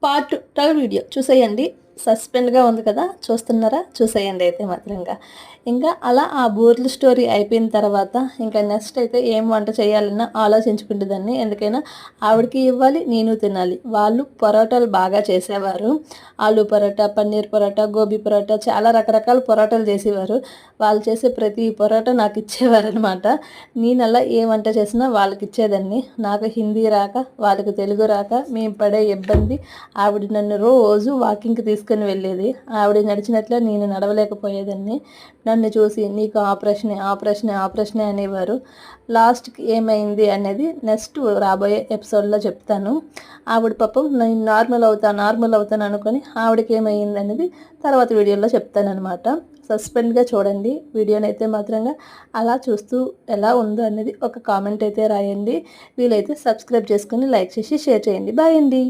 Part 2 video చూసేయండి. సస్పెన్స్‌గా ఉంది కదా! చూస్తున్నారా? చూసేయండి అయితే మాత్రంగా. ఇంకా అలా ఆ బూరెల స్టోరీ అయిపోయిన తర్వాత ఇంకా నెక్స్ట్ అయితే ఏం వంట చేయాలన్నా ఆలోచించుకునేదాన్ని. ఎందుకైనా ఆవిడకి ఇవ్వాలి, నేను తినాలి. వాళ్ళు పరోటాలు బాగా చేసేవారు. ఆలు పరోటా, పన్నీర్ పరోటా, గోబీ పరోటా చాలా రకరకాల పరోటాలు చేసేవారు. వాళ్ళు చేసే ప్రతి పరోటా నాకు ఇచ్చేవారనమాట. నేనలా ఏ వంట చేసినా వాళ్ళకిచ్చేదాన్ని. నాకు హిందీ రాక, వాళ్ళకి తెలుగు రాక మేము పడే ఇబ్బంది ఆవిడ నన్ను రోజు వాకింగ్‌కి తీసుకొని వెళ్ళేది. ఆవిడ నడిచినట్లే నేను నడవలేకపోయేదాన్ని. నన్ను చూసి నీకు ఆపరేషనే, ఆపరేషనే, ఆపరేషనే అనేవారు. లాస్ట్‌కి ఏమైంది అనేది నెక్స్ట్ రాబోయే ఎపిసోడ్‌లో చెప్తాను. ఆవిడ పాపం నేను నార్మల్ అవుతాను అనుకోని ఆవిడకి ఏమైందనేది తర్వాత వీడియోలో చెప్తాననమాట. సస్పెన్స్‌గా చూడండి. వీడియోనైతే మాత్రంగా అలా చూస్తూ ఎలా ఉందో అనేది ఒక కామెంట్ అయితే రాయండి. వీలైతే సబ్స్క్రైబ్ చేసుకొని లైక్ చేసి షేర్ చేయండి. బాయ్ అండి.